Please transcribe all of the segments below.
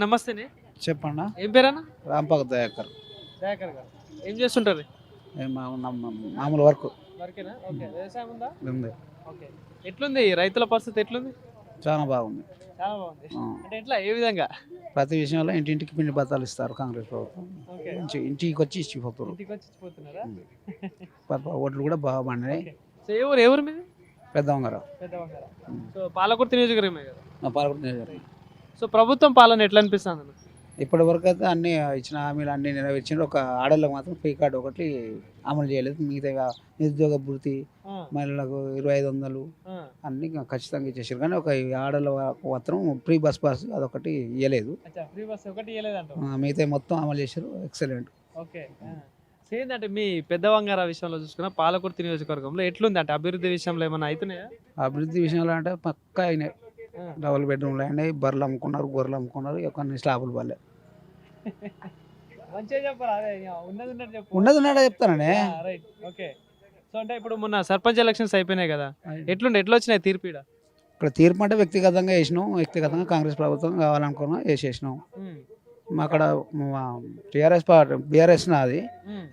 నమస్తేనే. చెప్పన్నా. ఏం పేరన్నా? రాంపాక దయాకర్. దయాకర్ గారు ఏం చేస్తుంటారు? మామూలు వర్క్ వర్కేనా? ఓకే. వ్యవసాయం ఉందా? ఉంది. ఓకే. ఎట్లుంది రైతుల పరిస్థితి ఎట్లుంది? చాలా బాగుంది. చాలా బాగుంది. అంటే ఎట్లా ఏ విధంగా? ప్రతి విషయంలో ఇంటింటికి పిండి బత్తాలు ఇస్తారు కాంగ్రెస్ ప్రభుత్వం. ఓకే. ఇంటికి వచ్చి ఇచ్చిపోతారు. ఇంటికి వచ్చి ఇచ్చిపోతున్నారా? ఓట్లు కూడా బాగా పండినాయి. సో ఎవరు మీది? పెద్దవంగారు. పెద్దవంగారా. సో పాలకుర్తి నియోజకవర్గమే కదా? పాలకుర్తి నియోజకవర్గం. సో ప్రభుత్వం పాలన ఎట్లా అనిపిస్తుంది అన్న? ఇప్పటి వరకు అయితే అన్ని ఇచ్చిన హామీలు అన్ని నెరవేర్చిండ్రు. ఒక ఆడళ్ళకు మాత్రం ఫ్రీ కార్డు ఒకటి అమలు చేయలేదు. మిగతా నిరుద్యోగ భృతి, మహిళలకు 2500 అన్ని ఖచ్చితంగా ఇచ్చేసారు. కానీ ఒక ఆడళ్ళ మాత్రం ఫ్రీ బస్ పాస్ అదొకటి ఇవ్వలేదు. మిగతా మొత్తం అమలు చేశారు. ఎక్సలెంట్. ఓకే. ఏంటంటే మీ పెద్దవంగార విషయంలో చూసుకున్న పాలకుర్తి నియోజకవర్గంలో ఎట్లుంది అంటే అభివృద్ధి విషయంలో ఏమైనా అవుతున్నాయా? అభివృద్ధి విషయంలో అంటే పక్కా అయినాయి. డబుల్ బెడ్రూమ్లు అయినాయి. బర్రెలు అమ్ముకున్నారు, గొర్రెలు అమ్ముకున్నారు. కొన్ని స్లాబులు పడలే. ఉన్నది ఉన్నట్టు చెప్తానండి. ఓకే. సో అంటే ఇప్పుడు మొన్న సర్పంచ్ ఎలక్షన్స్ అయిపోయినాయి కదా, ఎట్లా వచ్చినాయి తీర్పు? ఇక్కడ తీర్పు అంటే వ్యక్తిగతంగా వేసినాం. వ్యక్తిగతంగా కాంగ్రెస్ ప్రభుత్వం కావాలనుకున్నాం, వేసేసినాం. అక్కడ టీఆర్ఎస్ బీఆర్ఎస్ నాది.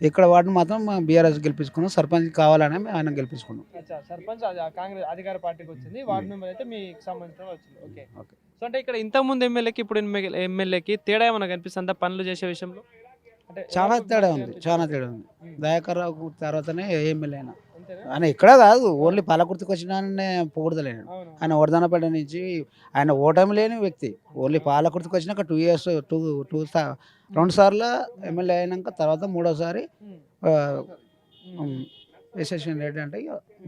ఇక్కడ వాటిని మాత్రం బీఆర్ఎస్ గెలిపించుకున్నాం. సర్పంచ్ కావాలని ఆయన గెలిపించుకున్నాం. సర్పంచ్ కాంగ్రెస్ అధికార పార్టీకి వచ్చింది. వార్డు మెంబర్ అయితే మీకు సంబంధించిన వచ్చింది. ఓకే. సో అంటే ఇక్కడ ఇంతకుముందు ఎమ్మెల్యేకి ఇప్పుడు ఎమ్మెల్యేకి తేడా ఏమైనా కనిపిస్తుందా పనులు చేసే విషయంలో? అంటే చాలా తేడా ఉంది. చాలా తేడా ఉంది. దయాకర్ రావు తర్వాతనే ఎమ్మెల్యే అయినా. ఆయన ఇక్కడ కాదు, ఓన్లీ పాలకుర్తికి వచ్చిన పొగుడతలేను. ఆయన వరదనపేట నుంచి ఆయన ఓటమి లేని వ్యక్తి. ఓన్లీ పాలకుర్తికి వచ్చినాక 2 years 2 సార్లు ఎమ్మెల్యే అయినాక తర్వాత 3వసారి విశేషం ఏంటంటే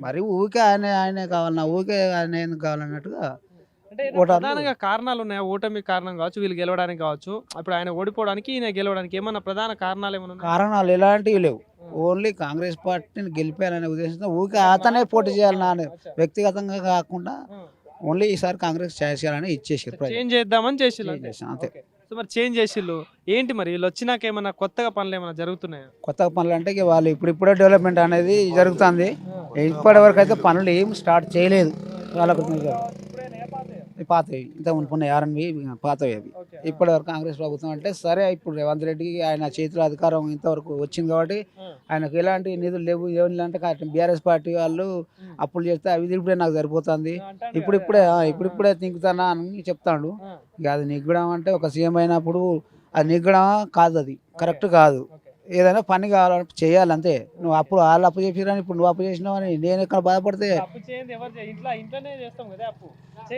మరి ఊరికే ఆయనే కావాలన్నా, ఊరికే ఆయన ఎందుకు కావాలన్నట్టుగా. ప్రధానంగా కారణాలు ఉన్నాయా? ఓటమి కారణం కావచ్చు, వీళ్ళు గెలవడానికి కావచ్చు, ఇప్పుడు ఆయన ఓడిపోవడానికి ఈయన గెలవడానికి ఏమన్నా ప్రధాన కారణాలు ఏమన్నా? కారణాలు ఎలాంటివి లేవు. ఓన్లీ కాంగ్రెస్ పార్టీని గెలిపేయాలనే ఉద్దేశంతో ఊరికే అతనే పోటీ చేయాలని, వ్యక్తిగతంగా కాకుండా ఓన్లీ ఈసారి కాంగ్రెస్ చేయాలని ఇచ్చేసారు. చేంజ్ చేద్దామని చేసి అంతే. సో మరి చేంజ్ చేసిళ్ళు ఏంటి? మరి వీళ్ళు వచ్చినాక ఏమన్నా కొత్తగా పనులు ఏమైనా జరుగుతున్నాయా? కొత్తగా పనులు అంటే వాళ్ళు ఇప్పుడే డెవలప్మెంట్ అనేది జరుగుతుంది. ఇప్పటి వరకు అయితే పనులు ఏం స్టార్ట్ చేయలేదు. పాతవి ఇంత మునుకున్నాయి, ఆర్ఎన్బి పాతవి అవి. ఇప్పటి వరకు కాంగ్రెస్ ప్రభుత్వం అంటే సరే, ఇప్పుడు రేవంత్ రెడ్డికి ఆయన చేతిలో అధికారం ఇంతవరకు వచ్చింది కాబట్టి ఆయనకు ఎలాంటి నిధులు లేవు. ఏమంటే బీఆర్ఎస్ పార్టీ వాళ్ళు అప్పులు చేస్తే అవి ఇప్పుడే నాకు సరిపోతుంది, ఇప్పుడిప్పుడే తింకుతానా అని చెప్తాడు. ఇక అది నిగ్గడం అంటే ఒక సీఎం అయినప్పుడు అది నిగ్గడం కాదు, అది కరెక్ట్ కాదు. ఏదైనా పని కావాలంటే చేయాలి అంతే. నువ్వు వాళ్ళు అప్పు చేసిరని ఇప్పుడు నువ్వు అప్పు చేసినావు అని నేను ఇక్కడ బాధపడితే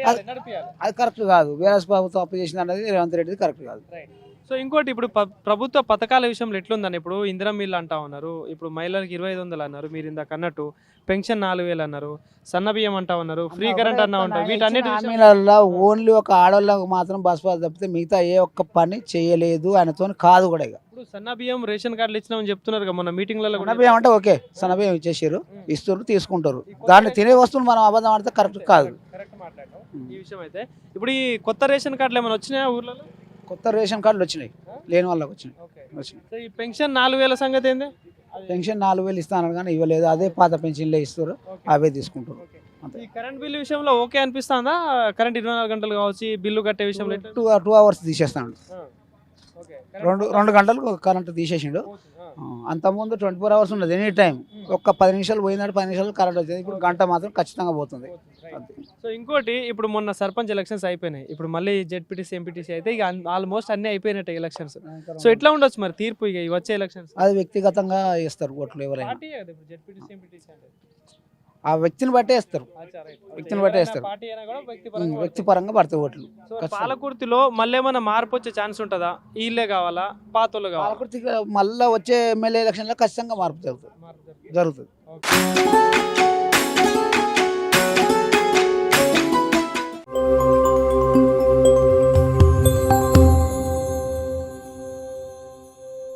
అది కరెక్ట్ కాదు. బీఆర్ఎస్ ప్రభుత్వం అప్పు చేసింది అనేది రేవంత్ రెడ్డి కరెక్ట్ కాదు. సో ఇంకోటి ఇప్పుడు ప్రభుత్వ పథకాల విషయంలో ఎట్లుందని, ఇప్పుడు ఇందిరా మిల్లు అంటా ఉన్నారు, ఇప్పుడు మహిళలకు 2500 అన్నారు, మీరు ఇందాక అన్నట్టు పెన్షన్ 4000 అన్నారు, సన్న బియ్యం అంటా ఉన్నారు, ఫ్రీ కరెంట్ అన్నా ఉంటారు. వీటన్నిటి ఓన్లీ ఒక ఆడవాళ్ళకు మాత్రం బస్ పాస్ తప్పితే మిగతా ఏ ఒక్క పని చేయలేదు ఆయనతో కాదు కూడా. ఇక ఇప్పుడు సన్న బియ్యం రేషన్ కార్డులు ఇచ్చినామని చెప్తున్నారు మొన్న మీటింగ్లలో. సన్న బియ్యం అంటే ఓకే, సన్న బియ్యం ఇచ్చేసారు, ఇస్తున్నారు, తీసుకుంటారు. దాన్ని తినే వస్తువులు మనం అబద్ధం ఆడితే కరెక్ట్ కాదు. కరెక్ట్ మాట్లాడడం ఈ విషయం అయితే. ఇప్పుడు ఈ కొత్త రేషన్ కార్డులు ఏమైనా వచ్చినాయా ఊర్లలో? కొత్త రేషన్ కార్డులు వచ్చినాయి, లేని వాళ్ళకి వచ్చినాయి. ఈ పెన్షన్ 4000 సంగతి ఏంది? పెన్షన్ 4000 ఇస్తాను కానీ ఇవ్వలేదు. అదే పాత పెన్షన్లే ఇస్తారు, అవే తీసుకుంటారు. ఈ కరెంట్ బిల్లు విషయంలో ఓకే అనిపిస్తుందా? కరెంట్ 24 గంటలు కావచ్చు, బిల్లు కట్టే విషయంలో 2 hours తీసేస్తాడు. 2 గంటలు కరెంట్ తీసేసిండు. అంతకుముందు 24 hours ఉన్నది, ఎనీ టైం. ఒక్క 10 నిమిషాలు పోయిందంటే 10 నిమిషాలు కరెంట్ వచ్చేది. ఇప్పుడు గంట మాత్రం ఖచ్చితంగా పోతుంది. సో ఇంకోటి, ఇప్పుడు మొన్న సర్పంచ్ ఎలక్షన్స్ అయిపోయినాయి, ఇప్పుడు మళ్ళీ జెడ్పీటీసీ ఎంపీటీసీ అయితే ఇక ఆల్మోస్ట్ అన్ని అయిపోయినట్టు ఎలక్షన్స్. సో ఎట్లా ఉండొచ్చు మరి తీర్పు ఇక వచ్చే ఎలక్షన్స్? అది వ్యక్తిగతంగా వేస్తారు ఓట్లు ఎవరైనా. ఆ వ్యక్తిని బట్టే వేస్తారు, వ్యక్తిపరంగా పడతాయి ఓట్లు. పాలకుర్తిలో మళ్ళీ ఏమైనా మార్పు వచ్చే ఛాన్స్ ఉంటుందా? వీళ్ళే కావాలా, పాతోళ్ళు కావాలా? పాలకుర్తికి మళ్ళీ వచ్చే ఎమ్మెల్యే ఎలక్షన్లో ఖచ్చితంగా మార్పు జరుగుతుంది.